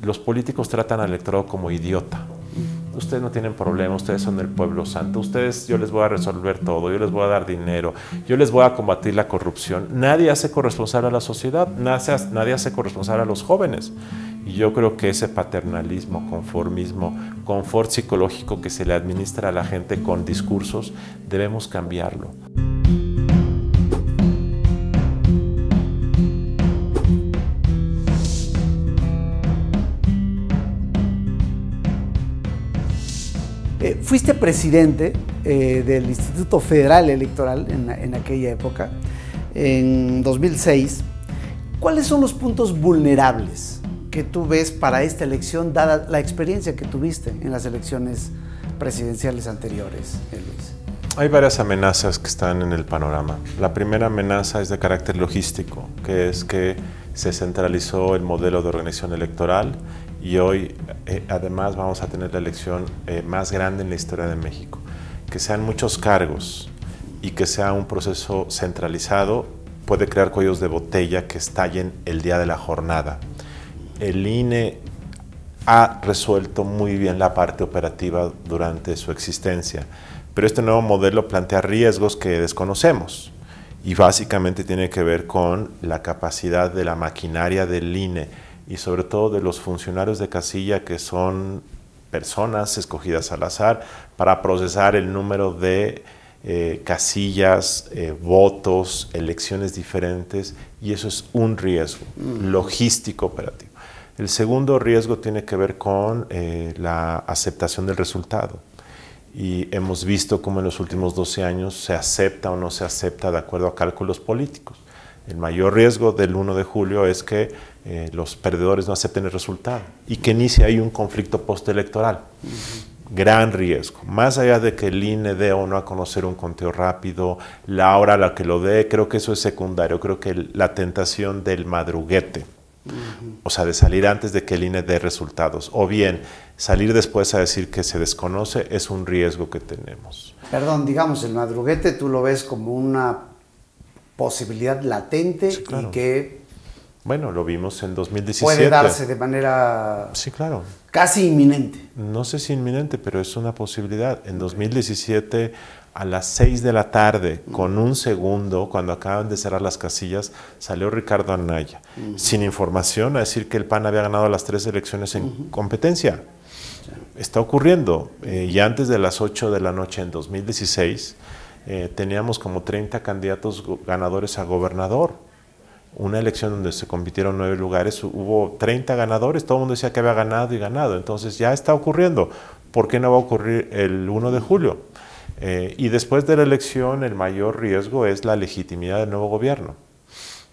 los políticos tratan al electorado como idiota. Ustedes no tienen problema, ustedes son el pueblo santo, ustedes, yo les voy a resolver todo, yo les voy a dar dinero, yo les voy a combatir la corrupción. Nadie hace corresponsable a la sociedad, nadie hace corresponsable a los jóvenes. Y yo creo que ese paternalismo, conformismo, confort psicológico que se le administra a la gente con discursos, debemos cambiarlo. Fuiste presidente del Instituto Federal Electoral en aquella época, en 2006. ¿Cuáles son los puntos vulnerables que tú ves para esta elección, dada la experiencia que tuviste en las elecciones presidenciales anteriores, Luis? Hay varias amenazas que están en el panorama. La primera amenaza es de carácter logístico, que es que se centralizó el modelo de organización electoral y hoy además vamos a tener la elección más grande en la historia de México. Que sean muchos cargos y que sea un proceso centralizado puede crear cuellos de botella que estallen el día de la jornada. El INE ha resuelto muy bien la parte operativa durante su existencia, pero este nuevo modelo plantea riesgos que desconocemos y básicamente tiene que ver con la capacidad de la maquinaria del INE y sobre todo de los funcionarios de casilla, que son personas escogidas al azar para procesar el número de casillas, votos, elecciones diferentes, y eso es un riesgo logístico operativo. El segundo riesgo tiene que ver con la aceptación del resultado. Y hemos visto cómo en los últimos 12 años se acepta o no se acepta de acuerdo a cálculos políticos. El mayor riesgo del 1 de julio es que los perdedores no acepten el resultado y que inicie ahí un conflicto postelectoral. Gran riesgo. Más allá de que el INE dé o no a conocer un conteo rápido, la hora a la que lo dé, creo que eso es secundario. Creo que la tentación del madruguete, o sea, de salir antes de que el INE dé resultados, o bien salir después a decir que se desconoce, es un riesgo que tenemos. Perdón, digamos, el madruguete tú lo ves como una posibilidad latente, sí, claro. Y que... Bueno, lo vimos en 2017. Puede darse de manera... Sí, claro. Casi inminente. No sé si inminente, pero es una posibilidad. En 2017, a las 6 de la tarde, con un segundo, cuando acaban de cerrar las casillas, salió Ricardo Anaya, sin información, a decir que el PAN había ganado las 3 elecciones en competencia. Sí. Está ocurriendo. Y antes de las 8 de la noche en 2016, teníamos como 30 candidatos ganadores a gobernador. Una elección donde se compitieron 9 lugares, hubo 30 ganadores, todo el mundo decía que había ganado y ganado. Entonces ya está ocurriendo. ¿Por qué no va a ocurrir el 1 de julio? Y después de la elección, el mayor riesgo es la legitimidad del nuevo gobierno.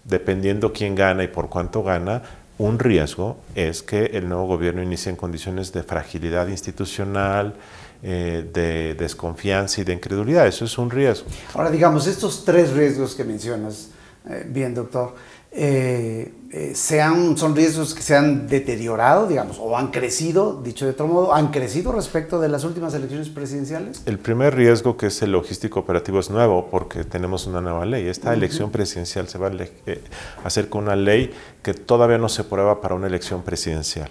Dependiendo quién gana y por cuánto gana, un riesgo es que el nuevo gobierno inicie en condiciones de fragilidad institucional, de desconfianza y de incredulidad. Eso es un riesgo. Ahora, digamos, estos 3 riesgos que mencionas, bien, doctor, son riesgos que se han deteriorado, digamos, o han crecido, dicho de otro modo, ¿han crecido respecto de las últimas elecciones presidenciales? El primer riesgo, que es el logístico operativo, es nuevo porque tenemos una nueva ley. Esta elección presidencial se va a hacer con una ley que todavía no se prueba para una elección presidencial.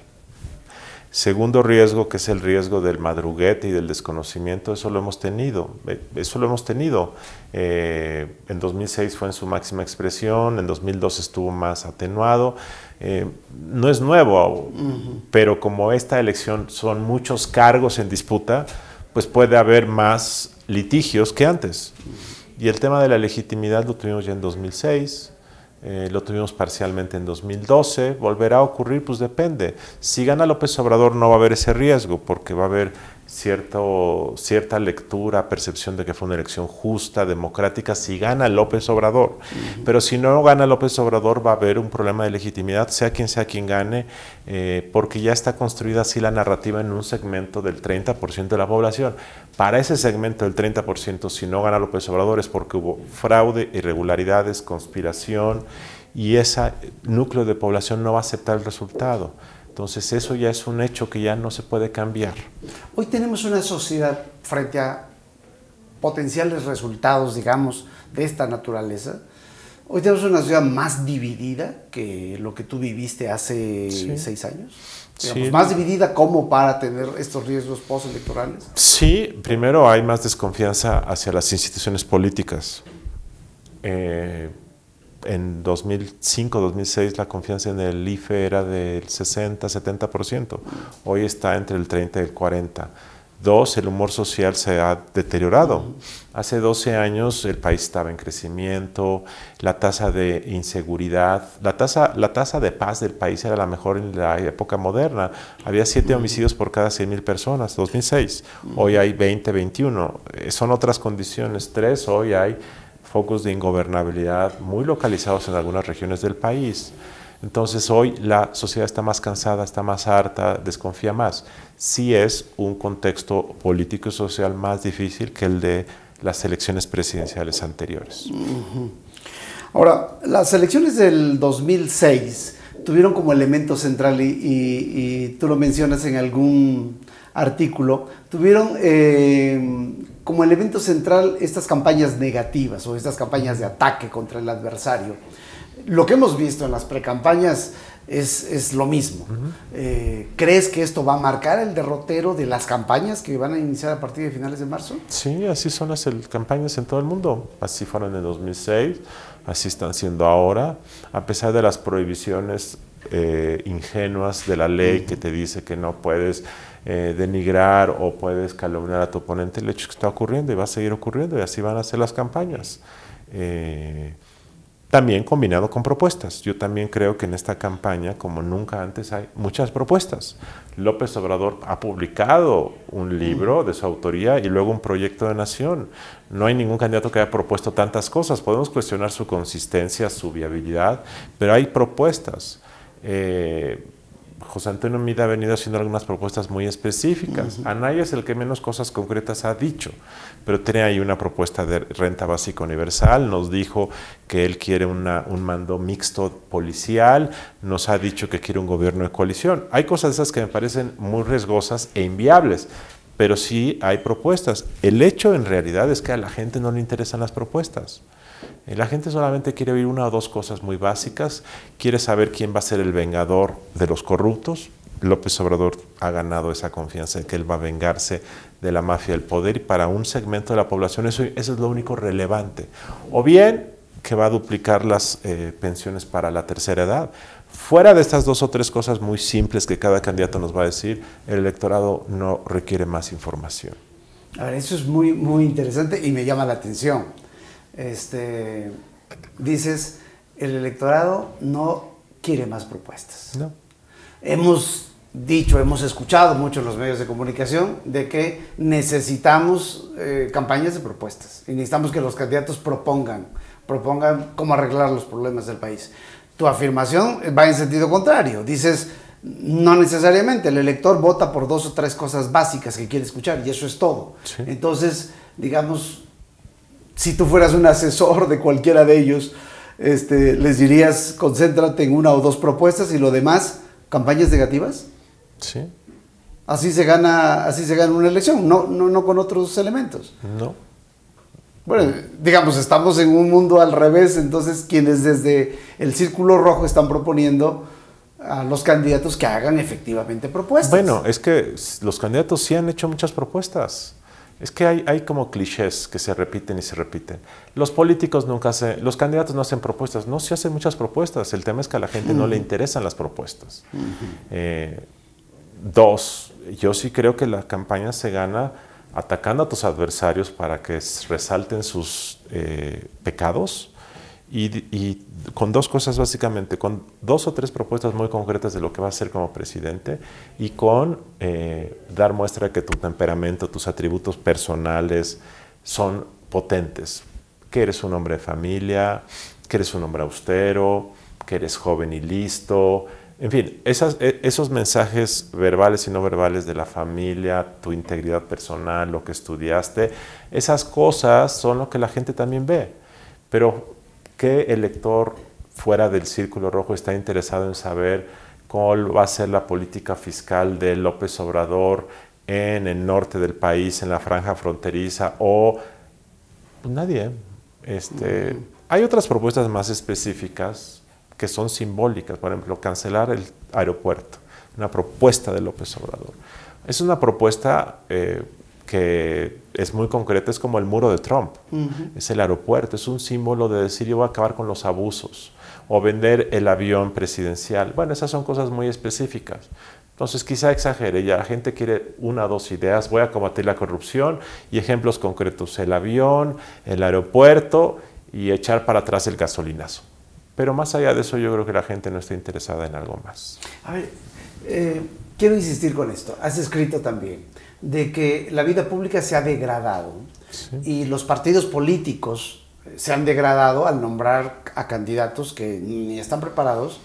Segundo riesgo, que es el riesgo del madruguete y del desconocimiento, eso lo hemos tenido. En 2006 fue en su máxima expresión, en 2012 estuvo más atenuado. No es nuevo, pero como esta elección son muchos cargos en disputa, pues puede haber más litigios que antes. Y el tema de la legitimidad lo tuvimos ya en 2006. Lo tuvimos parcialmente en 2012, ¿volverá a ocurrir? Pues depende. Si gana López Obrador no va a haber ese riesgo, porque va a haber cierta lectura, percepción de que fue una elección justa, democrática, si gana López Obrador. Pero si no gana López Obrador va a haber un problema de legitimidad, sea quien gane, porque ya está construida así la narrativa en un segmento del 30% de la población. Para ese segmento del 30%, si no gana López Obrador es porque hubo fraude, irregularidades, conspiración, y ese núcleo de población no va a aceptar el resultado. Entonces eso ya es un hecho que ya no se puede cambiar. Hoy tenemos una sociedad frente a potenciales resultados, digamos, de esta naturaleza, Hoy tenemos una ciudad más dividida que lo que tú viviste hace 6 años. Digamos, más dividida como para tener estos riesgos postelectorales. Sí, primero hay más desconfianza hacia las instituciones políticas. En 2005, 2006 la confianza en el IFE era del 60, 70%. Hoy está entre el 30 y el 40%. Dos, el humor social se ha deteriorado. Hace 12 años el país estaba en crecimiento, la tasa de inseguridad, la tasa de paz del país era la mejor en la época moderna. Había 7 homicidios por cada 100,000 personas, 2006. Hoy hay 20, 21. Son otras condiciones. 3, hoy hay focos de ingobernabilidad muy localizados en algunas regiones del país. Entonces hoy la sociedad está más cansada, está más harta, desconfía más. Sí es un contexto político y social más difícil que el de las elecciones presidenciales anteriores. Ahora, las elecciones del 2006 tuvieron como elemento central, y tú lo mencionas en algún artículo, tuvieron como elemento central estas campañas negativas o estas campañas de ataque contra el adversario. Lo que hemos visto en las precampañas es lo mismo. ¿Crees que esto va a marcar el derrotero de las campañas que van a iniciar a partir de finales de marzo? Sí, así son las campañas en todo el mundo. Así fueron en el 2006, así están siendo ahora. A pesar de las prohibiciones ingenuas de la ley que te dice que no puedes denigrar o puedes calumniar a tu oponente, el hecho es que está ocurriendo y va a seguir ocurriendo y así van a ser las campañas. También combinado con propuestas. Yo también creo que en esta campaña, como nunca antes, hay muchas propuestas. López Obrador ha publicado un libro de su autoría y luego un proyecto de nación. No hay ningún candidato que haya propuesto tantas cosas. Podemos cuestionar su consistencia, su viabilidad, pero hay propuestas. José Antonio Meade ha venido haciendo algunas propuestas muy específicas. Anaya es el que menos cosas concretas ha dicho, pero tiene ahí una propuesta de renta básica universal. Nos dijo que él quiere un mando mixto policial, nos ha dicho que quiere un gobierno de coalición. Hay cosas esas que me parecen muy riesgosas e inviables, pero sí hay propuestas. El hecho en realidad es que a la gente no le interesan las propuestas. La gente solamente quiere oír una o dos cosas muy básicas, quiere saber quién va a ser el vengador de los corruptos. López Obrador ha ganado esa confianza en que él va a vengarse de la mafia del poder y para un segmento de la población eso es lo único relevante. O bien que va a duplicar las pensiones para la tercera edad. Fuera de estas 2 o 3 cosas muy simples que cada candidato nos va a decir, el electorado no requiere más información. A ver, eso es muy, muy interesante y me llama la atención. Dices, el electorado no quiere más propuestas. No. Hemos dicho, hemos escuchado mucho en los medios de comunicación de que necesitamos campañas de propuestas y necesitamos que los candidatos propongan cómo arreglar los problemas del país. Tu afirmación va en sentido contrario. Dices, no necesariamente, el elector vota por 2 o 3 cosas básicas que quiere escuchar y eso es todo. Sí. Entonces, digamos, si tú fueras un asesor de cualquiera de ellos, les dirías, concéntrate en 1 o 2 propuestas y lo demás, campañas negativas. Sí. Así se gana una elección, no con otros elementos. No. Bueno, digamos, estamos en un mundo al revés, entonces quienes desde el Círculo Rojo están proponiendo a los candidatos que hagan efectivamente propuestas. Bueno, es que los candidatos sí han hecho muchas propuestas. Es que hay como clichés que se repiten y se repiten. Los políticos los candidatos no hacen propuestas. No, se hacen muchas propuestas. El tema es que a la gente no le interesan las propuestas. 2, yo sí creo que la campaña se gana atacando a tus adversarios para que resalten sus pecados y con 2 cosas básicamente, con 2 o 3 propuestas muy concretas de lo que va a hacer como presidente y con dar muestra de que tu temperamento, tus atributos personales son potentes, que eres un hombre de familia, que eres un hombre austero, que eres joven y listo. En fin, esos mensajes verbales y no verbales de la familia, tu integridad personal, lo que estudiaste, esas cosas son lo que la gente también ve. Pero, ¿qué elector fuera del Círculo Rojo está interesado en saber cuál va a ser la política fiscal de López Obrador en el norte del país, en la franja fronteriza? O pues nadie. Hay otras propuestas más específicas que son simbólicas, por ejemplo, cancelar el aeropuerto, una propuesta de López Obrador. Es una propuesta que es muy concreta, es como el muro de Trump, es el aeropuerto, es un símbolo de decir yo voy a acabar con los abusos, o vender el avión presidencial. Bueno, esas son cosas muy específicas. Entonces quizá exagere, ya la gente quiere una o dos ideas, voy a combatir la corrupción y ejemplos concretos, el avión, el aeropuerto y echar para atrás el gasolinazo. Pero más allá de eso yo creo que la gente no está interesada en algo más. A ver, quiero insistir con esto, has escrito también de que la vida pública se ha degradado, sí, y los partidos políticos se han degradado al nombrar a candidatos que ni están preparados,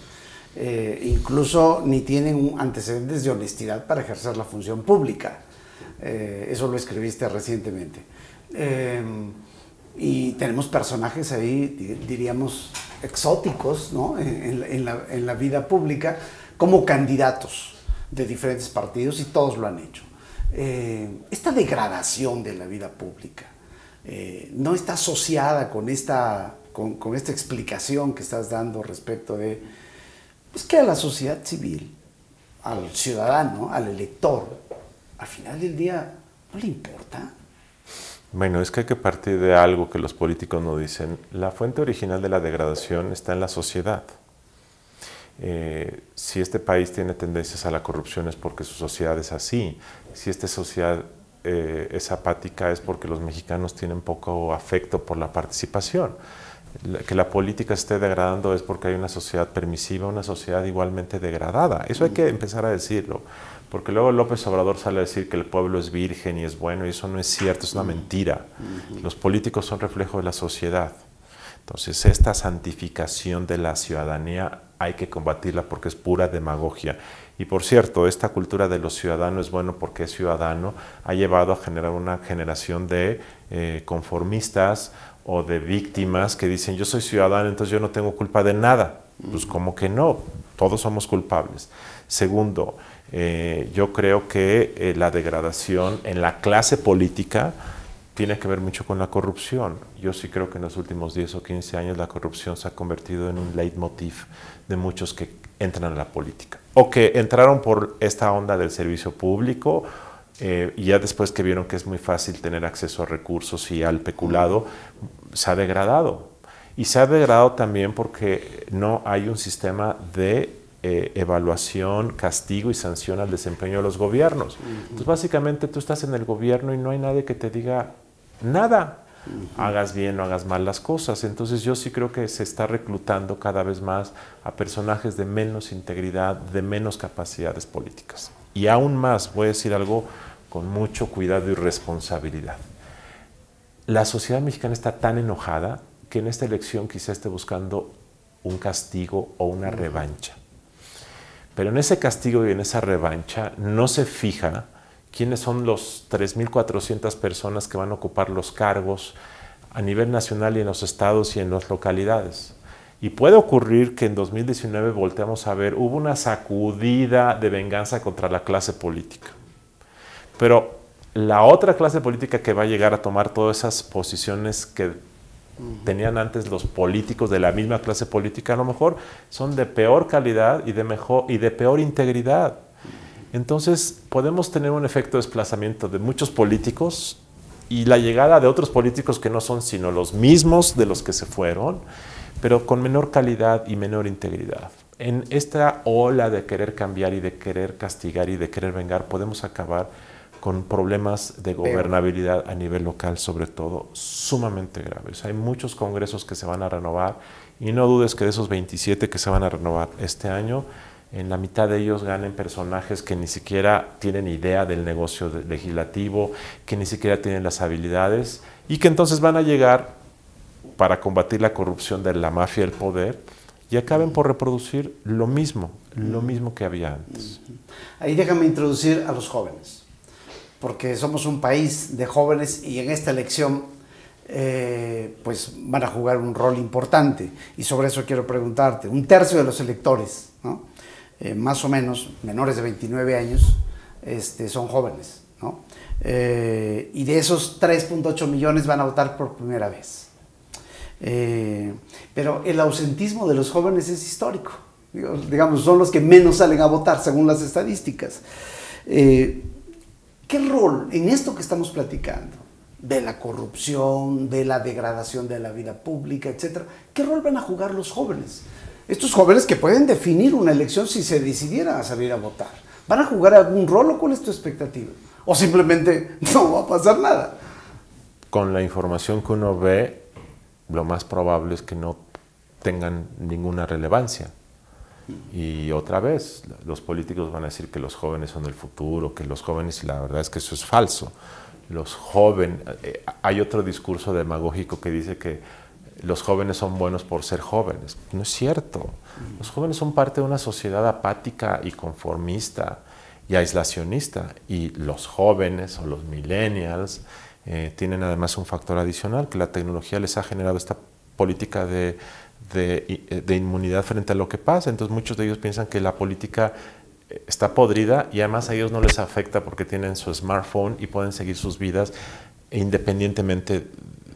incluso ni tienen antecedentes de honestidad para ejercer la función pública. Eso lo escribiste recientemente. Y tenemos personajes ahí, diríamos, exóticos, ¿no? en la vida pública como candidatos de diferentes partidos, y todos lo han hecho. Esta degradación de la vida pública no está asociada con esta explicación que estás dando respecto de pues, que a la sociedad civil, al ciudadano, al elector, al final del día no le importa. Bueno, es que hay que partir de algo que los políticos nos dicen. La fuente original de la degradación está en la sociedad. Si este país tiene tendencias a la corrupción es porque su sociedad es así. Si esta sociedad es apática es porque los mexicanos tienen poco afecto por la participación. Que la política esté degradando es porque hay una sociedad permisiva, una sociedad igualmente degradada. Eso hay que empezar a decirlo, porque luego López Obrador sale a decir que el pueblo es virgen y es bueno, y eso no es cierto, es una mentira. Los políticos son reflejo de la sociedad. Entonces, esta santificación de la ciudadanía hay que combatirla porque es pura demagogia. Y por cierto, esta cultura de los ciudadanos es bueno porque es ciudadano, ha llevado a generar una generación de conformistas o de víctimas que dicen yo soy ciudadano, entonces yo no tengo culpa de nada. Pues como que no, todos somos culpables. Segundo, yo creo que la degradación en la clase política tiene que ver mucho con la corrupción. Yo sí creo que en los últimos 10 o 15 años la corrupción se ha convertido en un leitmotiv de muchos que entran a la política. O que entraron por esta onda del servicio público y ya después que vieron que es muy fácil tener acceso a recursos y al peculado, se ha degradado. Y se ha degradado también porque no hay un sistema de evaluación, castigo y sanción al desempeño de los gobiernos. Entonces básicamente tú estás en el gobierno y no hay nadie que te diga nada, hagas bien o hagas mal las cosas. Entonces yo sí creo que se está reclutando cada vez más a personajes de menos integridad, de menos capacidades políticas. Y aún más, voy a decir algo con mucho cuidado y responsabilidad. La sociedad mexicana está tan enojada que en esta elección quizá esté buscando un castigo o una revancha. Pero en ese castigo y en esa revancha no se fija quiénes son los 3,400 personas que van a ocupar los cargos a nivel nacional y en los estados y en las localidades. Y puede ocurrir que en 2019 volteamos a ver, hubo una sacudida de venganza contra la clase política. Pero la otra clase política que va a llegar a tomar todas esas posiciones que tenían antes los políticos de la misma clase política, a lo mejor son de peor calidad y de peor integridad. Entonces podemos tener un efecto de desplazamiento de muchos políticos y la llegada de otros políticos que no son sino los mismos de los que se fueron, pero con menor calidad y menor integridad. En esta ola de querer cambiar y de querer castigar y de querer vengar podemos acabar con problemas de gobernabilidad a nivel local, sobre todo, sumamente graves. Hay muchos congresos que se van a renovar y no dudes que de esos 27 que se van a renovar este año, en la mitad de ellos ganen personajes que ni siquiera tienen idea del negocio legislativo, que ni siquiera tienen las habilidades y que entonces van a llegar para combatir la corrupción de la mafia del poder y acaben por reproducir lo mismo que había antes. Ahí déjame introducir a los jóvenes, porque somos un país de jóvenes y en esta elección pues van a jugar un rol importante y sobre eso quiero preguntarte. 1/3 de los electores, ¿no? Más o menos menores de 29 años son jóvenes, ¿no? Y de esos 3.8 millones van a votar por primera vez. Pero el ausentismo de los jóvenes es histórico. Digamos, son los que menos salen a votar según las estadísticas. ¿Qué rol en esto que estamos platicando, de la corrupción, de la degradación de la vida pública, etcétera, qué rol van a jugar los jóvenes? Estos jóvenes que pueden definir una elección si se decidieran a salir a votar. ¿Van a jugar algún rol o cuál es tu expectativa? ¿O simplemente no va a pasar nada? Con la información que uno ve, lo más probable es que no tengan ninguna relevancia. Y otra vez, los políticos van a decir que los jóvenes son el futuro, que los jóvenes, y la verdad es que eso es falso. Los jóvenes, hay otro discurso demagógico que dice que los jóvenes son buenos por ser jóvenes. No es cierto. Los jóvenes son parte de una sociedad apática y conformista y aislacionista. Y los jóvenes o los millennials tienen además un factor adicional, que la tecnología les ha generado esta política de inmunidad frente a lo que pasa. Entonces muchos de ellos piensan que la política está podrida y además a ellos no les afecta porque tienen su smartphone y pueden seguir sus vidas independientemente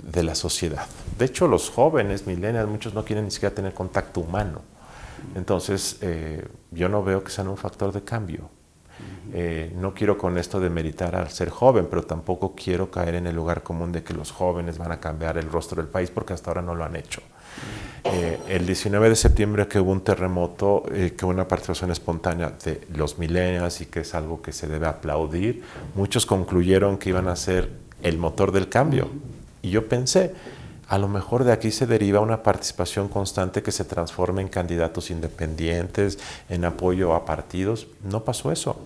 de la sociedad. De hecho, los jóvenes, millennials, muchos no quieren ni siquiera tener contacto humano. Entonces, yo no veo que sean un factor de cambio. No quiero con esto demeritar al ser joven, pero tampoco quiero caer en el lugar común de que los jóvenes van a cambiar el rostro del país, porque hasta ahora no lo han hecho. El 19 de septiembre que hubo un terremoto, que hubo una participación espontánea de los millennials y que es algo que se debe aplaudir, muchos concluyeron que iban a ser el motor del cambio. Y yo pensé, a lo mejor de aquí se deriva una participación constante que se transforme en candidatos independientes, en apoyo a partidos. No pasó eso.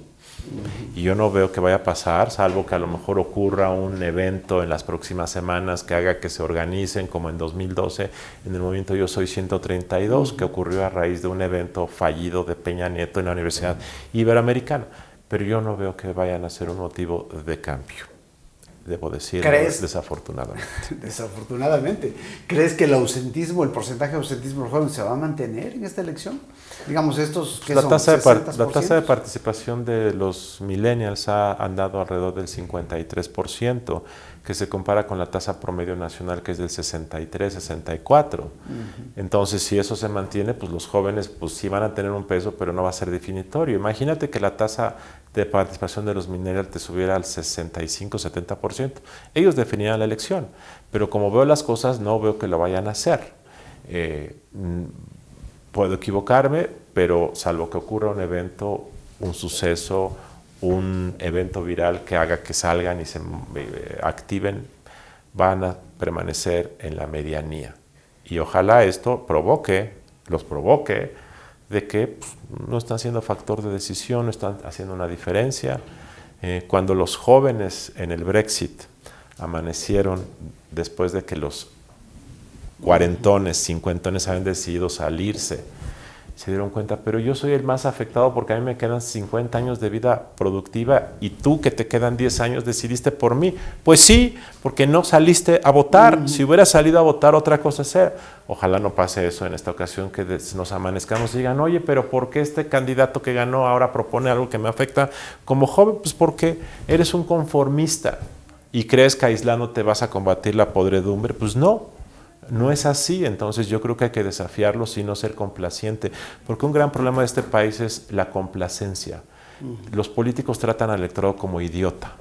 Y yo no veo que vaya a pasar, salvo que a lo mejor ocurra un evento en las próximas semanas que haga que se organicen, como en 2012, en el movimiento Yo Soy 132, que ocurrió a raíz de un evento fallido de Peña Nieto en la Universidad Iberoamericana. Pero yo no veo que vayan a ser un motivo de cambio. Debo decir, desafortunadamente. Desafortunadamente. ¿Crees que el ausentismo, el porcentaje de ausentismo de los jóvenes se va a mantener en esta elección? Digamos, estos que la son tasa 60%. La tasa de participación de los millennials ha andado alrededor del 53%, que se compara con la tasa promedio nacional, que es del 63, 64. Entonces, si eso se mantiene, pues los jóvenes pues sí van a tener un peso, pero no va a ser definitorio. Imagínate que la tasa de participación de los millennials te subiera al 65, 70%. Ellos definirán la elección, pero como veo las cosas, no veo que lo vayan a hacer. Puedo equivocarme, pero salvo que ocurra un evento, un suceso, un evento viral que haga que salgan y se activen, van a permanecer en la medianía. Y ojalá esto los provoque de que pues, no están siendo factor de decisión, no están haciendo una diferencia. Cuando los jóvenes en el Brexit amanecieron después de que los cuarentones, cincuentones habían decidido salirse, se dieron cuenta, pero yo soy el más afectado porque a mí me quedan 50 años de vida productiva y tú que te quedan 10 años decidiste por mí. Pues sí, porque no saliste a votar. Si hubieras salido a votar, otra cosa sea. Ojalá no pase eso en esta ocasión, que nos amanezcamos y digan, oye, pero ¿por qué este candidato que ganó ahora propone algo que me afecta como joven? Pues porque eres un conformista y crees que aislando te vas a combatir la podredumbre. Pues no. No es así, entonces yo creo que hay que desafiarlos y no ser complaciente, porque un gran problema de este país es la complacencia. Los políticos tratan al electorado como idiota.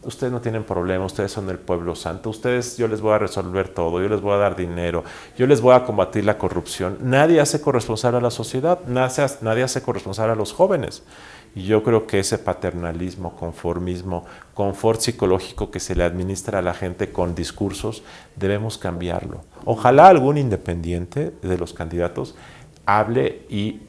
Ustedes no tienen problema, ustedes son el pueblo santo, yo les voy a resolver todo, yo les voy a dar dinero, yo les voy a combatir la corrupción. Nadie hace corresponsable a la sociedad, nadie hace corresponsable a los jóvenes. Y yo creo que ese paternalismo, conformismo, confort psicológico que se le administra a la gente con discursos, debemos cambiarlo. Ojalá algún independiente de los candidatos hable y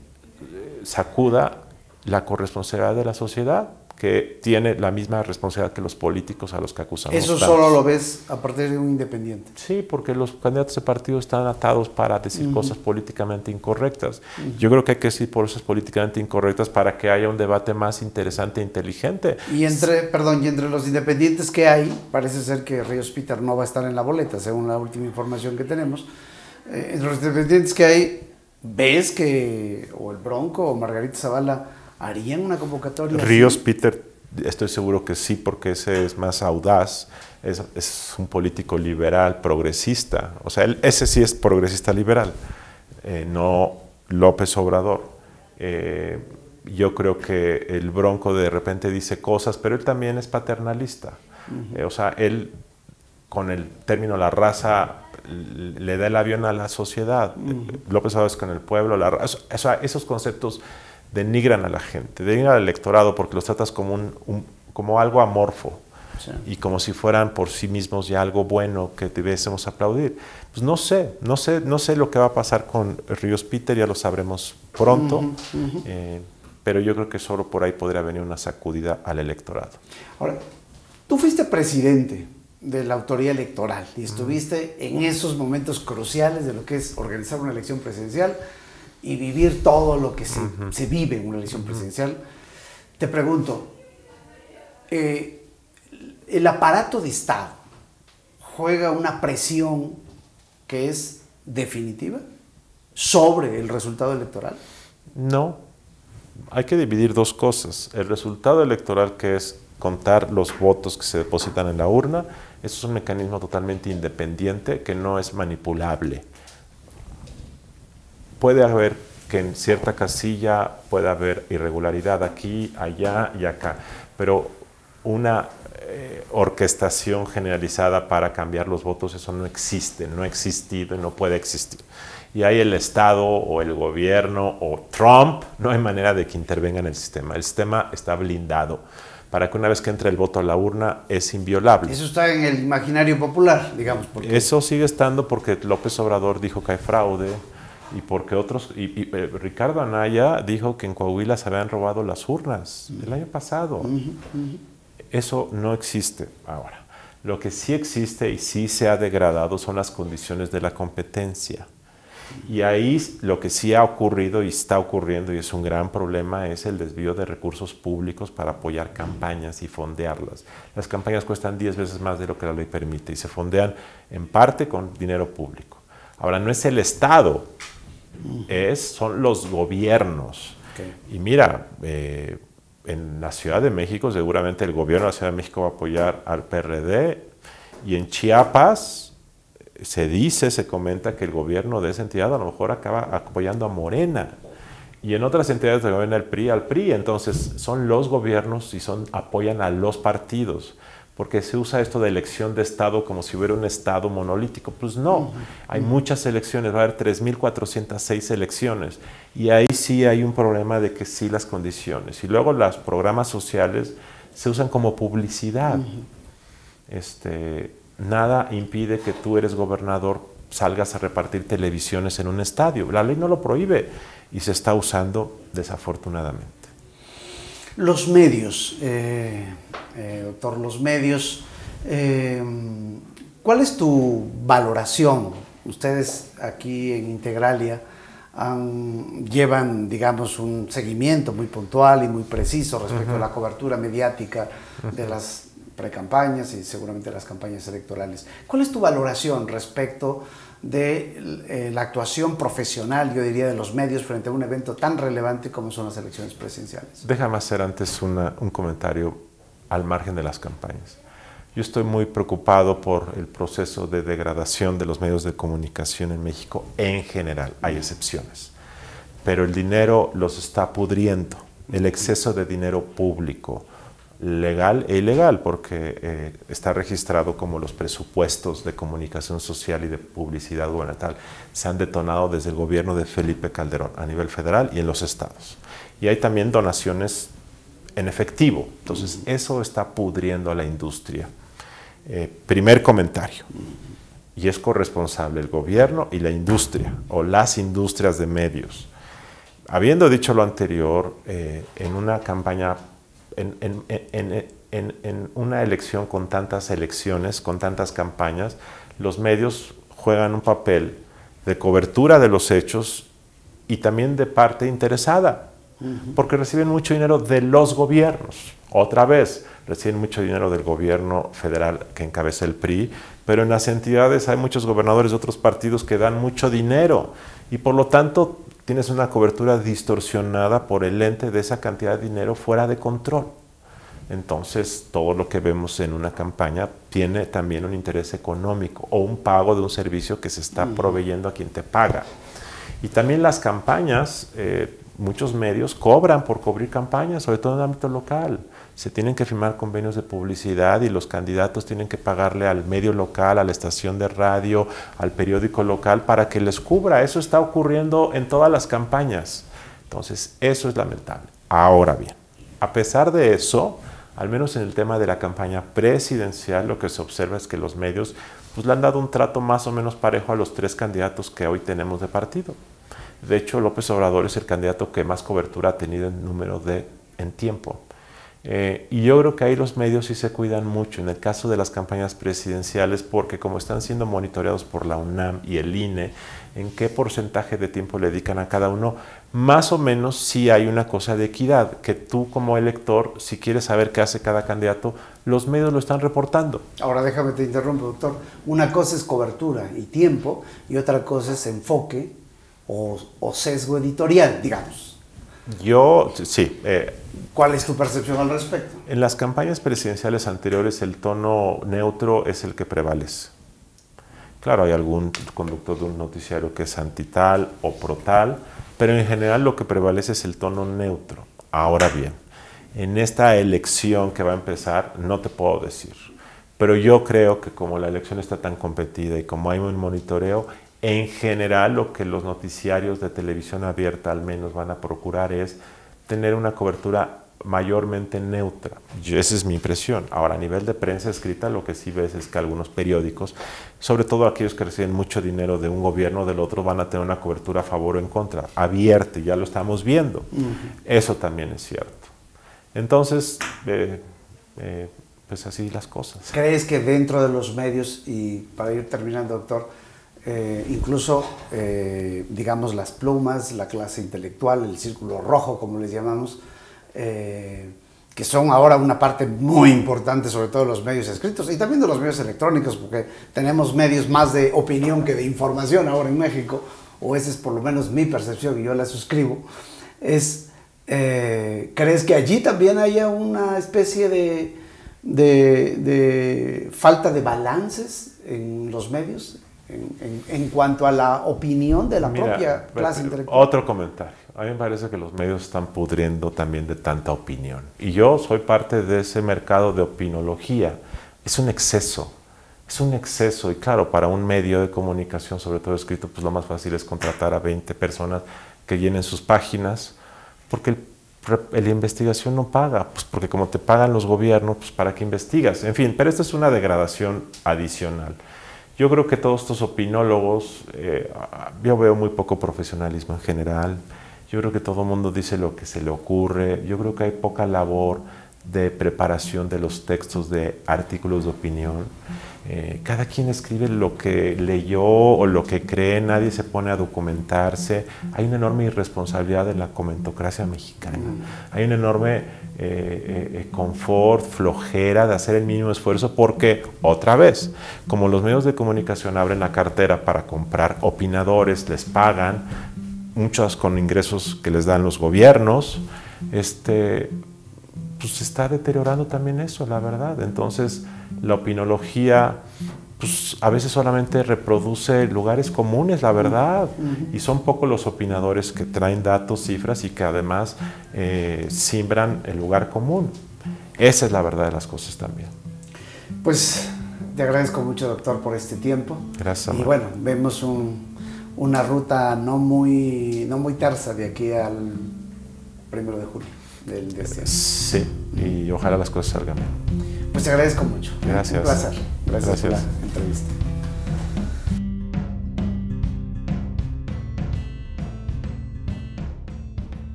sacuda la corresponsabilidad de la sociedad, que tiene la misma responsabilidad que los políticos a los que acusamos. ¿Eso solo lo ves a partir de un independiente? Sí, porque los candidatos de partido están atados para decir cosas políticamente incorrectas. Yo creo que hay que decir cosas políticamente incorrectas para que haya un debate más interesante e inteligente. Y entre los independientes que hay, parece ser que Ríos Peter no va a estar en la boleta, según la última información que tenemos. Entre los independientes que hay, ¿ves que o el Bronco o Margarita Zavala harían una convocatoria? Ríos Peter estoy seguro que sí, porque ese es más audaz, es un político liberal, progresista, o sea, ese sí es progresista liberal, no López Obrador. Yo creo que el Bronco de repente dice cosas, pero él también es paternalista. O sea, él con el término la raza le da el avión a la sociedad. López Obrador es con el pueblo, la raza. O sea, esos conceptos denigran a la gente, denigran al electorado porque los tratas como, como algo amorfo. Sí. Y como si fueran por sí mismos ya algo bueno que debiésemos aplaudir. Pues no sé lo que va a pasar con Ríos Peter, ya lo sabremos pronto, pero yo creo que solo por ahí podría venir una sacudida al electorado. Ahora, tú fuiste presidente de la autoridad electoral y estuviste en esos momentos cruciales de lo que es organizar una elección presidencial y vivir todo lo que se vive en una elección presidencial. Te pregunto, ¿el aparato de Estado juega una presión que es definitiva sobre el resultado electoral? No, hay que dividir dos cosas. El resultado electoral, que es contar los votos que se depositan en la urna, eso es un mecanismo totalmente independiente que no es manipulable. Puede haber que en cierta casilla pueda haber irregularidad aquí, allá y acá, pero una orquestación generalizada para cambiar los votos, eso no existe, no ha existido y no puede existir. Y ahí el Estado o el gobierno o Trump, no hay manera de que intervenga en el sistema. El sistema está blindado para que una vez que entre el voto a la urna es inviolable. Eso está en el imaginario popular, digamos. Porque... Eso sigue estando porque López Obrador dijo que hay fraude y porque otros, Ricardo Anaya dijo que en Coahuila se habían robado las urnas el año pasado. Eso no existe ahora. Lo que sí existe y sí se ha degradado son las condiciones de la competencia. Y ahí lo que sí ha ocurrido y está ocurriendo, y es un gran problema, es el desvío de recursos públicos para apoyar campañas y fondearlas. Las campañas cuestan 10 veces más de lo que la ley permite y se fondean en parte con dinero público. Ahora, no es el Estado, son los gobiernos. Okay. Y mira, en la Ciudad de México seguramente el gobierno de la Ciudad de México va a apoyar al PRD, y en Chiapas se comenta que el gobierno de esa entidad a lo mejor acaba apoyando a Morena, y en otras entidades del gobierno al PRI. Entonces son los gobiernos y apoyan a los partidos, porque se usa esto de elección de Estado como si hubiera un Estado monolítico. Pues no, hay muchas elecciones, va a haber 3.406 elecciones, y ahí sí hay un problema de que sí las condiciones. Y luego los programas sociales se usan como publicidad. Nada impide que tú eres gobernador, salgas a repartir televisiones en un estadio. La ley no lo prohíbe y se está usando desafortunadamente. Los medios, doctor, los medios, ¿cuál es tu valoración? Ustedes aquí en Integralia llevan, digamos, un seguimiento muy puntual y muy preciso respecto a la cobertura mediática de las precampañas y seguramente las campañas electorales. ¿Cuál es tu valoración respecto de la actuación profesional, yo diría, de los medios frente a un evento tan relevante como son las elecciones presidenciales? Déjame hacer antes un comentario al margen de las campañas. Yo estoy muy preocupado por el proceso de degradación de los medios de comunicación en México en general. Hay excepciones, pero el dinero los está pudriendo. El exceso de dinero público, legal e ilegal, porque está registrado como los presupuestos de comunicación social y de publicidad gubernamental se han detonado desde el gobierno de Felipe Calderón a nivel federal y en los estados. Y hay también donaciones en efectivo. Entonces, eso está pudriendo a la industria. Primer comentario. Y es corresponsable el gobierno y la industria, o las industrias de medios. Habiendo dicho lo anterior, en una campaña, en una elección con tantas elecciones, con tantas campañas, los medios juegan un papel de cobertura de los hechos y también de parte interesada, porque reciben mucho dinero de los gobiernos. Otra vez, reciben mucho dinero del gobierno federal que encabeza el PRI, pero en las entidades hay muchos gobernadores de otros partidos que dan mucho dinero y por lo tanto tienes una cobertura distorsionada por el ente de esa cantidad de dinero fuera de control. Entonces, todo lo que vemos en una campaña tiene también un interés económico o un pago de un servicio que se está proveyendo a quien te paga. Y también las campañas, muchos medios cobran por cubrir campañas, sobre todo en el ámbito local. Se tienen que firmar convenios de publicidad y los candidatos tienen que pagarle al medio local, a la estación de radio, al periódico local para que les cubra. Eso está ocurriendo en todas las campañas. Entonces, eso es lamentable. Ahora bien, a pesar de eso, al menos en el tema de la campaña presidencial, lo que se observa es que los medios pues, le han dado un trato más o menos parejo a los 3 candidatos que hoy tenemos de partido. De hecho, López Obrador es el candidato que más cobertura ha tenido en tiempo. Y yo creo que ahí los medios sí se cuidan mucho en el caso de las campañas presidenciales porque como están siendo monitoreados por la UNAM y el INE, en qué porcentaje de tiempo le dedican a cada uno, más o menos sí hay una cosa de equidad, que tú como elector, si quieres saber qué hace cada candidato, los medios lo están reportando. Ahora déjame te interrumpo, doctor. Una cosa es cobertura y tiempo y otra cosa es enfoque o sesgo editorial, digamos. Sí. ¿Cuál es tu percepción al respecto? En las campañas presidenciales anteriores el tono neutro es el que prevalece. Claro, hay algún conductor de un noticiario que es antital o protal, pero en general lo que prevalece es el tono neutro. Ahora bien, en esta elección que va a empezar, no te puedo decir, pero yo creo que como la elección está tan competida y como hay un monitoreo, en general lo que los noticiarios de televisión abierta al menos van a procurar es tener una cobertura mayormente neutra. Esa es mi impresión. Ahora, a nivel de prensa escrita, lo que sí ves es que algunos periódicos, sobre todo aquellos que reciben mucho dinero de un gobierno o del otro, van a tener una cobertura a favor o en contra, abierta, y ya lo estamos viendo. Eso también es cierto. Entonces, pues así las cosas. ¿Crees que dentro de los medios, y para ir terminando, doctor, incluso, digamos, las plumas, la clase intelectual, el círculo rojo, como les llamamos, que son ahora una parte muy importante, sobre todo de los medios escritos y también de los medios electrónicos, porque tenemos medios más de opinión que de información ahora en México, o esa es por lo menos mi percepción y yo la suscribo, ¿crees que allí también haya una especie de falta de balances en los medios? En cuanto a la opinión de la propia clase intelectual. Otro comentario. A mí me parece que los medios están pudriendo también de tanta opinión. Y yo soy parte de ese mercado de opinología. Es un exceso. Es un exceso. Y claro, para un medio de comunicación, sobre todo escrito, pues lo más fácil es contratar a 20 personas que llenen sus páginas, porque la investigación no paga, pues porque como te pagan los gobiernos, pues ¿para qué investigas? En fin, pero esta es una degradación adicional. Yo creo que todos estos opinólogos, yo veo muy poco profesionalismo en general. Yo creo que todo el mundo dice lo que se le ocurre. Yo creo que hay poca labor de preparación de los textos de artículos de opinión. Cada quien escribe lo que leyó o lo que cree, nadie se pone a documentarse. Hay una enorme irresponsabilidad en la comentocracia mexicana. Hay un enorme confort, flojera de hacer el mínimo esfuerzo porque, otra vez, como los medios de comunicación abren la cartera para comprar opinadores, les pagan, muchos con ingresos que les dan los gobiernos, pues se está deteriorando también eso, la verdad. Entonces, la opinología, pues a veces solamente reproduce lugares comunes, la verdad, y son pocos los opinadores que traen datos, cifras y que además siembran el lugar común. Esa es la verdad de las cosas también. Pues te agradezco mucho, doctor, por este tiempo. Gracias, Amar. Y bueno, vemos una ruta no muy tersa de aquí al 1 de julio del este año. Sí, y ojalá las cosas salgan bien. Pues te agradezco mucho. Gracias. Un placer. Gracias por la entrevista.